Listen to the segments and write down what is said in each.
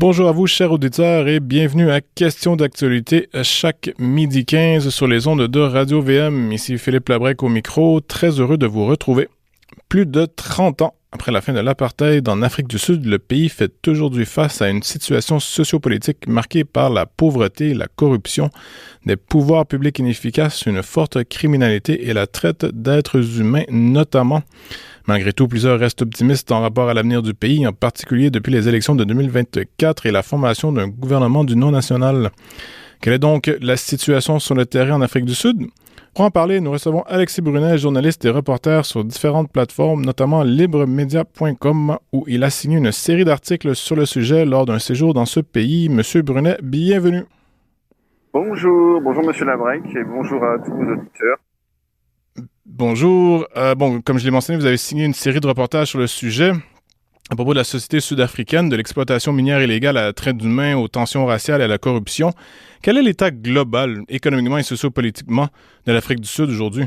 Bonjour à vous, chers auditeurs, et bienvenue à Question d'actualité chaque midi 15 sur les ondes de Radio VM. Ici Philippe Labrec au micro, très heureux de vous retrouver. Plus de 30 ans après la fin de l'apartheid en Afrique du Sud, le pays fait aujourd'hui face à une situation sociopolitique marquée par la pauvreté, la corruption, des pouvoirs publics inefficaces, une forte criminalité et la traite d'êtres humains notamment. Malgré tout, plusieurs restent optimistes en rapport à l'avenir du pays, en particulier depuis les élections de 2024 et la formation d'un gouvernement d'union nationale. Quelle est donc la situation sur le terrain en Afrique du Sud? Pour en parler, nous recevons Alexis Brunet, journaliste et reporter sur différentes plateformes, notamment libremedia.com, où il a signé une série d'articles sur le sujet lors d'un séjour dans ce pays. Monsieur Brunet, bienvenue. Bonjour Monsieur Labrec et bonjour à tous vos auditeurs. Bonjour. Comme je l'ai mentionné, vous avez signé une série de reportages sur le sujet à propos de la société sud-africaine, de l'exploitation minière illégale à la traite d'humains, aux tensions raciales et à la corruption. Quel est l'état global, économiquement et sociopolitiquement, de l'Afrique du Sud aujourd'hui?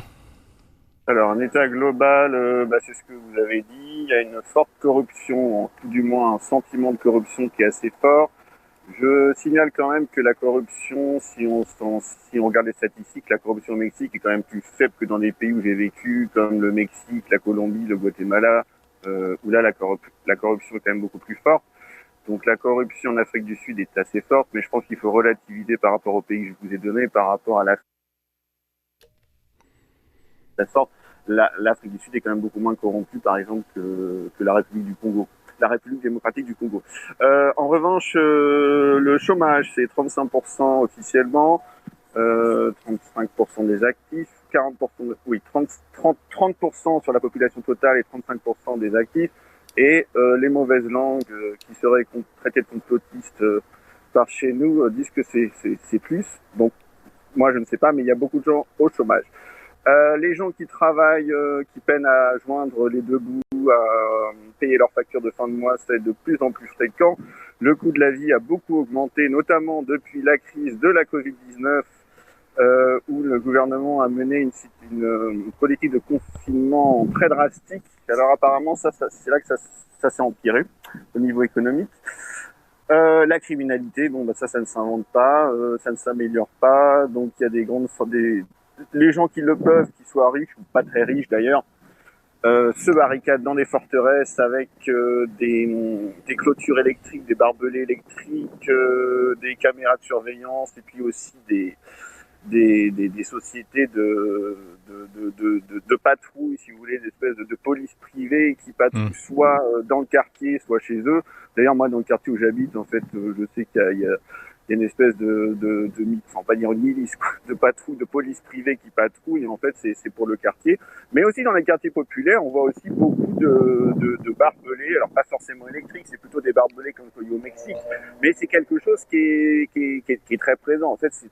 Alors, un état global, c'est ce que vous avez dit. Il y a une forte corruption, tout du moins un sentiment de corruption qui est assez fort. Je signale quand même que la corruption, si on regarde les statistiques, la corruption au Mexique est quand même plus faible que dans des pays où j'ai vécu, comme le Mexique, la Colombie, le Guatemala, où là la corruption est quand même beaucoup plus forte. Donc la corruption en Afrique du Sud est assez forte, mais je pense qu'il faut relativiser par rapport au pays que je vous ai donné, par rapport à l'Afrique forte. L'Afrique du Sud est quand même beaucoup moins corrompue, par exemple, que la République du Congo, la République démocratique du Congo. En revanche, le chômage, c'est 35% officiellement, 35% des actifs, 30% sur la population totale et 35% des actifs. Et les mauvaises langues qui seraient traitées de complotistes par chez nous disent que c'est plus. Donc, moi, je ne sais pas, mais il y a beaucoup de gens au chômage. Les gens qui travaillent, qui peinent à joindre les deux bouts, à payer leurs factures de fin de mois, c'est de plus en plus fréquent. Le coût de la vie a beaucoup augmenté, notamment depuis la crise de la Covid-19, où le gouvernement a mené une politique de confinement très drastique. Alors apparemment, c'est là que ça s'est empiré au niveau économique. La criminalité, ça ne s'invente pas, ça ne s'améliore pas. Donc il y a les gens qui le peuvent, qu'ils soient riches ou pas très riches d'ailleurs, se barricadent dans des forteresses avec des clôtures électriques, des barbelés électriques, des caméras de surveillance et puis aussi des sociétés de patrouille, si vous voulez, des espèces de police privée qui patrouillent soit dans le quartier, soit chez eux. D'ailleurs, moi, dans le quartier où j'habite, en fait, je sais qu'il y a une espèce enfin, pas dire une milice, de patrouille, de police privée qui patrouille. En fait, c'est pour le quartier. Mais aussi dans les quartiers populaires, on voit aussi beaucoup de barbelés. Alors, pas forcément électriques, c'est plutôt des barbelés comme au Mexique. Mais c'est quelque chose qui est très présent. En fait, c'est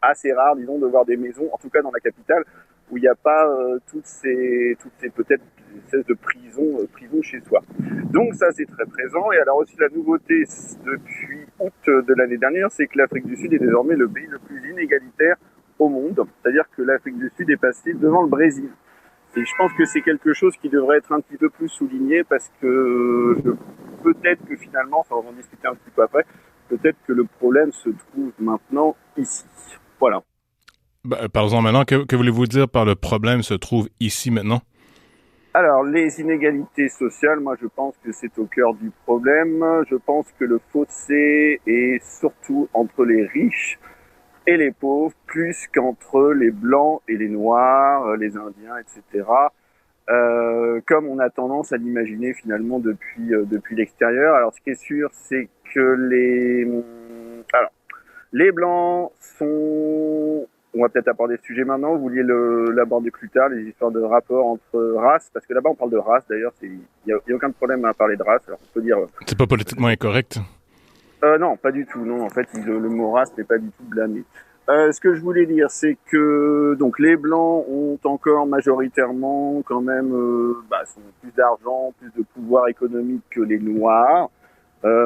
assez rare, disons, de voir des maisons, en tout cas dans la capitale, où il n'y a pas toutes ces peut-être espèces de prisons chez soi. Donc ça, c'est très présent. Et alors aussi, la nouveauté depuis août de l'année dernière, c'est que l'Afrique du Sud est désormais le pays le plus inégalitaire au monde. C'est-à-dire que l'Afrique du Sud est passée devant le Brésil. Et je pense que c'est quelque chose qui devrait être un petit peu plus souligné parce que peut-être que finalement, on va en discuter un petit peu après, peut-être que le problème se trouve maintenant ici. Voilà. Parlons maintenant. Que voulez-vous dire par le problème se trouve ici maintenant? Alors, les inégalités sociales, moi je pense que c'est au cœur du problème. Je pense que le fossé est surtout entre les riches et les pauvres, plus qu'entre les blancs et les noirs, les indiens, etc. Comme on a tendance à l'imaginer finalement depuis l'extérieur. Alors, ce qui est sûr, c'est que les blancs sont... On va peut-être aborder ce sujet maintenant. Vous vouliez l'aborder plus tard, les histoires de rapport entre races, parce que là-bas on parle de race. D'ailleurs, il y a aucun problème à parler de race. Alors on peut dire. C'est pas politiquement incorrect? Non, pas du tout. Non, en fait, le mot race n'est pas du tout blâmé. Ce que je voulais dire, c'est que donc les blancs ont encore majoritairement quand même sont plus d'argent, plus de pouvoir économique que les noirs.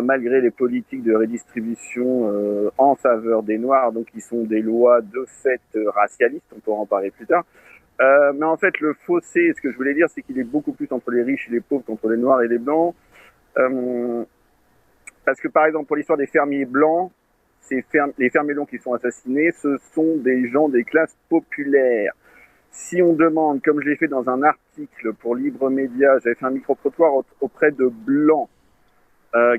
Malgré les politiques de redistribution en faveur des Noirs, donc qui sont des lois de fait racialistes, on pourra en parler plus tard. Mais en fait, le fossé, ce que je voulais dire, c'est qu'il est beaucoup plus entre les riches et les pauvres qu'entre les Noirs et les Blancs. parce que par exemple pour l'histoire des fermiers blancs, les fermiers blancs qui sont assassinés, ce sont des gens des classes populaires. Si on demande, comme je l'ai fait dans un article pour Libre Média, j'avais fait un micro-trottoir auprès de blancs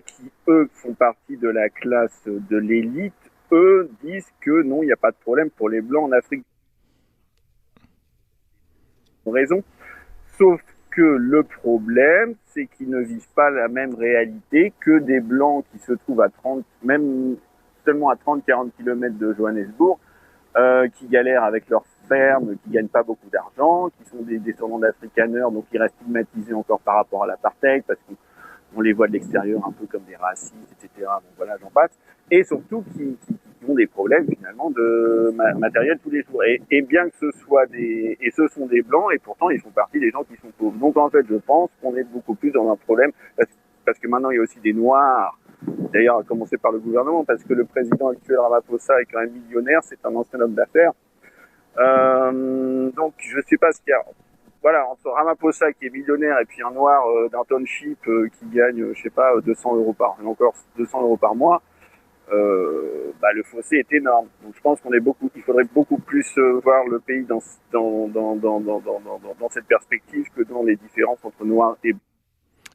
qui, eux, font partie de la classe de l'élite, eux disent que non, il n'y a pas de problème pour les blancs en Afrique. Ils ont raison. Sauf que le problème, c'est qu'ils ne vivent pas la même réalité que des blancs qui se trouvent à 30, même seulement à 30-40 km de Johannesburg, qui galèrent avec leurs fermes, qui gagnent pas beaucoup d'argent, qui sont des descendants d'Afrikaners, donc ils restent stigmatisés encore par rapport à l'apartheid, parce qu'on les voit de l'extérieur un peu comme des racistes, etc. Donc voilà, j'en passe. Et surtout qui ont des problèmes finalement de matériel tous les jours. Et bien que ce soit et ce sont des blancs, et pourtant ils font partie des gens qui sont pauvres. Donc en fait, je pense qu'on est beaucoup plus dans un problème, parce que maintenant il y a aussi des noirs. D'ailleurs, à commencer par le gouvernement, parce que le président actuel Ramaphosa est quand même millionnaire, c'est un ancien homme d'affaires. Donc je ne sais pas ce qu'il y a. Voilà, entre Ramaphosa qui est millionnaire et puis un noir d'un township qui gagne, je sais pas, 200 euros par mois, le fossé est énorme. Donc je pense il faudrait beaucoup plus voir le pays dans cette perspective que dans les différences entre noirs et blancs.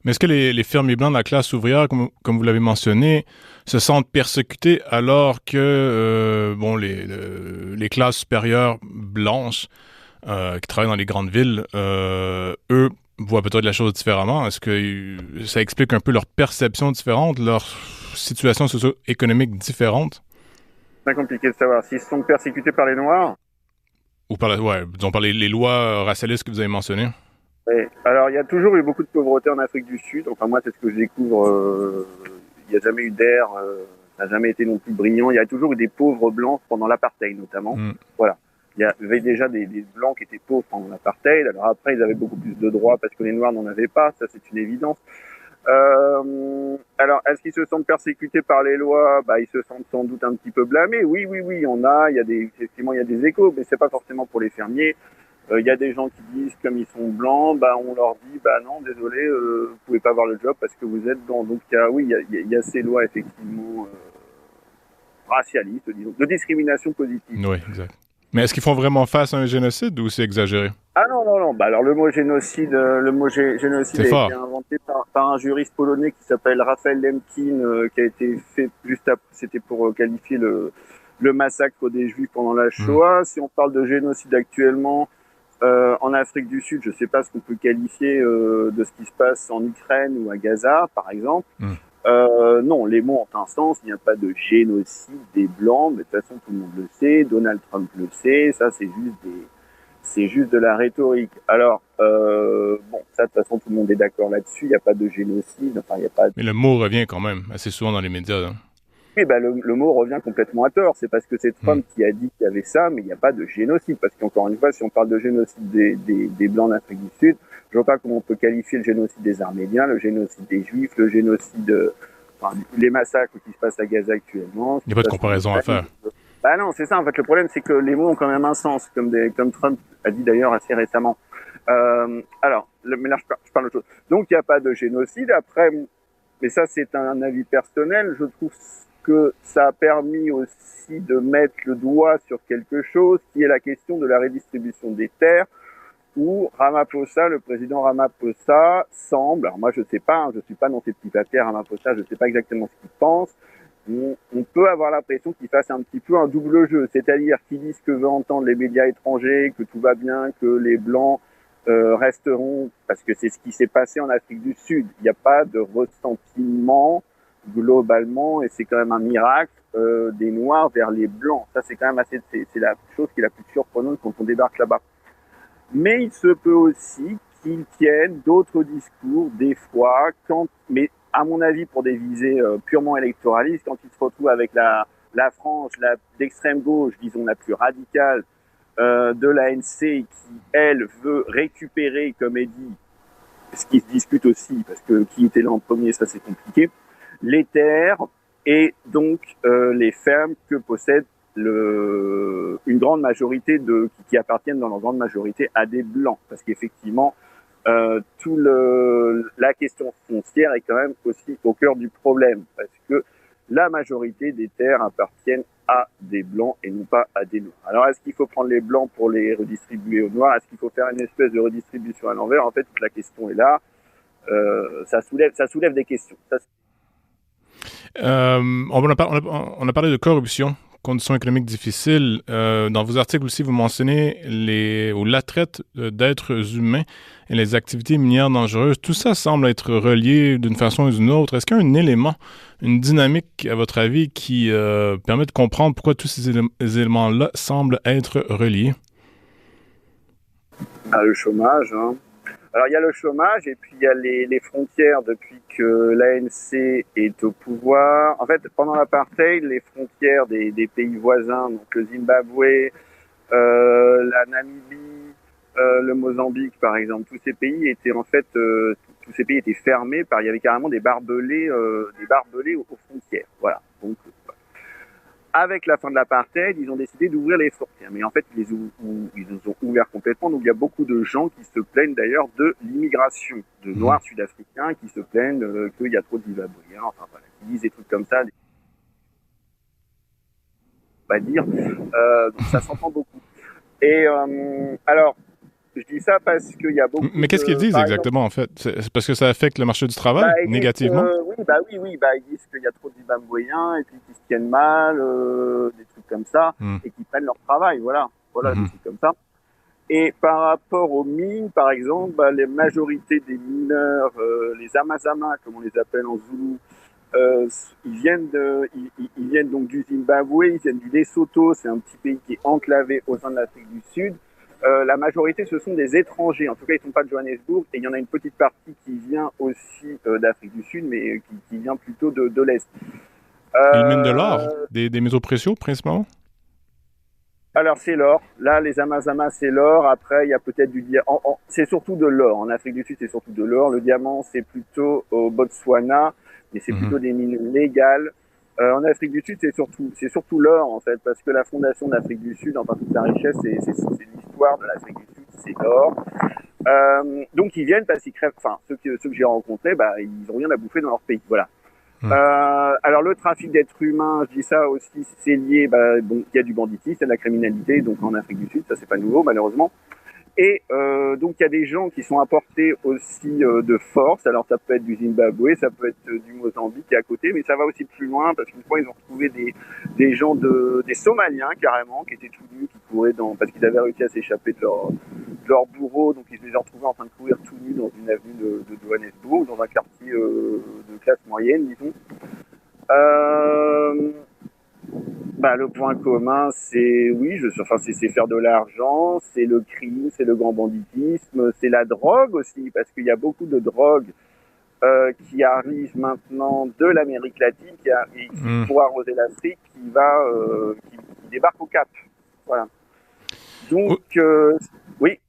Mais est-ce que les fermiers blancs de la classe ouvrière, comme vous l'avez mentionné, se sentent persécutés alors que les classes supérieures blanches qui travaillent dans les grandes villes, eux, voient peut-être la chose différemment? Est-ce que ça explique un peu leur perception différente, leur situation socio-économique différente? C'est compliqué de savoir s'ils sont persécutés par les Noirs. Ou disons par les lois racialistes que vous avez mentionnées. Oui. Alors, il y a toujours eu beaucoup de pauvreté en Afrique du Sud. Enfin, moi, c'est ce que je découvre. Il n'y a jamais eu d'air. Ça n'a jamais été non plus brillant. Il y a toujours eu des pauvres blancs pendant l'apartheid, notamment. Voilà. Il y avait déjà des blancs qui étaient pauvres pendant l'apartheid. Alors après, ils avaient beaucoup plus de droits parce que les noirs n'en avaient pas. Ça, c'est une évidence. Alors, est-ce qu'ils se sentent persécutés par les lois? Ils se sentent sans doute un petit peu blâmés. Oui, il y en a. Effectivement, il y a des échos, mais c'est pas forcément pour les fermiers. Il y a des gens qui disent, comme ils sont blancs, on leur dit, non, désolé, vous pouvez pas avoir le job parce que vous êtes blanc. Donc, il y a ces lois, effectivement, racialistes, disons, de discrimination positive. Oui, exact. Mais est-ce qu'ils font vraiment face à un génocide ou c'est exagéré? Ah non. Alors, le mot génocide a été inventé par un juriste polonais qui s'appelle Raphaël Lemkin, qui a été fait juste après, c'était pour qualifier le massacre des Juifs pendant la Shoah. Si on parle de génocide actuellement, en Afrique du Sud, je ne sais pas ce qu'on peut qualifier de ce qui se passe en Ukraine ou à Gaza, par exemple. Non, les mots ont un sens. Il n'y a pas de génocide des Blancs, mais de toute façon, tout le monde le sait. Donald Trump le sait. Ça, c'est juste de la rhétorique. Alors, ça, de toute façon, tout le monde est d'accord là-dessus. Il n'y a pas de génocide. Enfin, il y a pas. Mais le mot revient quand même assez souvent dans les médias. Là. Oui, le mot revient complètement à tort. C'est parce que c'est Trump qui a dit qu'il y avait ça, mais il n'y a pas de génocide. Parce qu'encore une fois, si on parle de génocide des Blancs d'Afrique du Sud, je vois pas comment on peut qualifier le génocide des Arméniens, le génocide des Juifs, le génocide, les massacres qui se passent à Gaza actuellement. Il n'y a pas de comparaison à faire. Non, c'est ça. En fait, le problème, c'est que les mots ont quand même un sens, comme Trump a dit d'ailleurs assez récemment. Mais là, je parle de chose. Donc, il n'y a pas de génocide. Après, mais ça, c'est un avis personnel. Je trouve que ça a permis aussi de mettre le doigt sur quelque chose qui est la question de la redistribution des terres, où le président Ramaphosa semble, alors moi je sais pas, je suis pas dans ces petits papiers Ramaphosa, je sais pas exactement ce qu'il pense, on peut avoir l'impression qu'il fasse un petit peu un double jeu, c'est-à-dire qu'il dit ce que veulent entendre les médias étrangers, que tout va bien, que les Blancs resteront, parce que c'est ce qui s'est passé en Afrique du Sud. Il n'y a pas de ressentiment globalement, et c'est quand même un miracle, des Noirs vers les Blancs. Ça, c'est quand même c'est la chose qui est la plus surprenante quand on débarque là-bas. Mais il se peut aussi qu'ils tiennent d'autres discours, des fois, mais à mon avis, pour des visées purement électoralistes, quand ils se retrouvent avec la frange d'extrême gauche, disons la plus radicale, de l'ANC, qui, elle, veut récupérer, comme elle dit, ce qui se discute aussi, parce que qui était là en premier, ça c'est compliqué, les terres et donc les fermes que possède une grande majorité qui appartiennent dans leur grande majorité à des Blancs. Parce qu'effectivement, La question foncière est quand même aussi au cœur du problème, parce que la majorité des terres appartiennent à des blancs et non pas à des noirs. Alors, est-ce qu'il faut prendre les blancs pour les redistribuer aux noirs? Est-ce qu'il faut faire une espèce de redistribution à l'envers? En fait, toute la question est là. Ça soulève des questions. On a parlé de corruption, conditions économiques difficiles. Dans vos articles aussi, vous mentionnez la traite d'êtres humains et les activités minières dangereuses. Tout ça semble être relié d'une façon ou d'une autre. Est-ce qu'il y a un élément, une dynamique, à votre avis, qui permet de comprendre pourquoi tous ces éléments-là semblent être reliés? Le chômage, hein. Alors, il y a le chômage et puis il y a les frontières depuis que l'ANC est au pouvoir. En fait, pendant l'apartheid, les frontières des pays voisins, donc le Zimbabwe, la Namibie, le Mozambique, par exemple, tous ces pays étaient fermés il y avait carrément des barbelés aux frontières. Voilà. Donc, avec la fin de l'apartheid, ils ont décidé d'ouvrir les frontières. Mais en fait, ils les ont ouverts complètement. Donc, il y a beaucoup de gens qui se plaignent d'ailleurs de l'immigration, de Noirs sud-africains qui se plaignent qu'il y a trop de Zimbabwéens. Enfin, voilà, ils disent des trucs comme ça. On va dire. Donc, ça s'entend beaucoup. Et alors, je dis ça parce qu'il y a beaucoup. Mais qu'est-ce qu'ils disent exactement, en fait? C'est parce que ça affecte le marché du travail négativement? Oui, ils disent qu'il y a trop de Zimbabwéens et puis qu'ils se tiennent mal, des trucs comme ça, et qu'ils prennent leur travail, voilà, des trucs comme ça. Et par rapport aux mines, par exemple, les majorités des mineurs, les Amazama, comme on les appelle en Zoulou, ils viennent donc du Zimbabwe, ils viennent du Lesotho, c'est un petit pays qui est enclavé au sein de l'Afrique du Sud. La majorité, ce sont des étrangers. En tout cas, ils ne sont pas de Johannesburg. Et il y en a une petite partie qui vient aussi d'Afrique du Sud, mais qui vient plutôt de l'Est. Ils minent de l'or, des métaux précieux, principalement? Alors, c'est l'or. Là, les Amazama, c'est l'or. Après, il y a peut-être du diamant. C'est surtout de l'or. En Afrique du Sud, c'est surtout de l'or. Le diamant, c'est plutôt au Botswana, mais c'est plutôt des mines légales. En Afrique du Sud, c'est surtout l'or, en fait, parce que la fondation d'Afrique du Sud, enfin, toute sa richesse, c'est l'histoire de l'Afrique du Sud, c'est l'or. Donc, ils viennent parce qu'ils crèvent, enfin, ceux que j'ai rencontrés, ils ont rien à bouffer dans leur pays, voilà. Alors, le trafic d'êtres humains, je dis ça aussi, c'est lié, il y a du banditisme, il y a de la criminalité, donc en Afrique du Sud, ça c'est pas nouveau, malheureusement. Et donc il y a des gens qui sont apportés aussi de force. Alors ça peut être du Zimbabwe, ça peut être du Mozambique qui est à côté, mais ça va aussi plus loin parce qu'une fois ils ont retrouvé des gens des Somaliens carrément qui étaient tout nus, qui couraient parce qu'ils avaient réussi à s'échapper de leur bourreau, donc ils les ont retrouvés en train de courir tout nus dans une avenue de Johannesburg, dans un quartier de classe moyenne, disons. Le point commun, c'est faire de l'argent, c'est le crime, c'est le grand banditisme, c'est la drogue aussi, parce qu'il y a beaucoup de drogues qui arrivent maintenant de l'Amérique latine, qui pour arroser l'Afrique, qui débarque au Cap. Voilà. Donc, oui.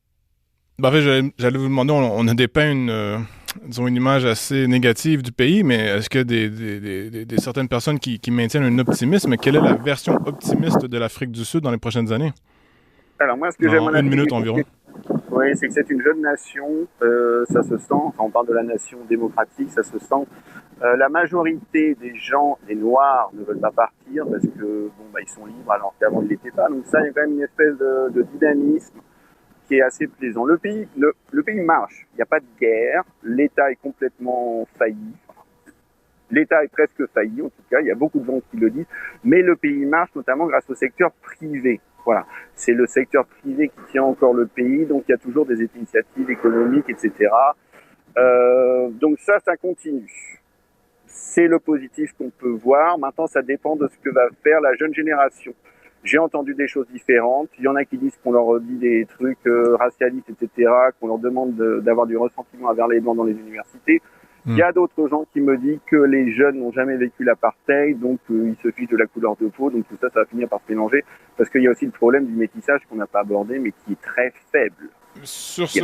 J'allais vous demander, on a dépeint une image assez négative du pays, mais est-ce que des certaines personnes qui maintiennent un optimisme, quelle est la version optimiste de l'Afrique du Sud dans les prochaines années? Alors moi, ce que j'aime en Afrique, une minute environ. Oui, c'est que c'est une jeune nation, ça se sent, enfin on parle de la nation démocratique, ça se sent. La majorité des gens, des Noirs, ne veulent pas partir parce que ils sont libres alors qu'avant ils l'étaient pas. Donc ça, il y a quand même une espèce de dynamisme qui est assez plaisant. Le pays marche. Il n'y a pas de guerre. L'État est complètement failli. L'État est presque failli, en tout cas. Il y a beaucoup de gens qui le disent. Mais le pays marche, notamment grâce au secteur privé. Voilà. C'est le secteur privé qui tient encore le pays. Donc, il y a toujours des initiatives économiques, etc. Donc ça continue. C'est le positif qu'on peut voir. Maintenant, ça dépend de ce que va faire la jeune génération. J'ai entendu des choses différentes. Il y en a qui disent qu'on leur dit des trucs racialistes, etc., qu'on leur demande d'avoir du ressentiment envers les Blancs dans les universités. Il y a d'autres gens qui me disent que les jeunes n'ont jamais vécu l'apartheid, donc ils se fichent de la couleur de peau, donc tout ça, ça va finir par se mélanger. Parce qu'il y a aussi le problème du métissage qu'on n'a pas abordé, mais qui est très faible. Sur ce,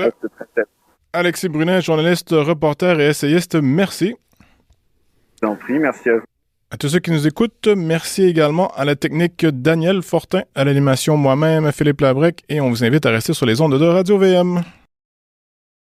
Alexis Brunet, journaliste, reporter et essayiste, merci. Je t'en prie, merci à vous. À tous ceux qui nous écoutent, merci également à la technique Daniel Fortin, à l'animation moi-même, Philippe Labrec, et on vous invite à rester sur les ondes de Radio VM.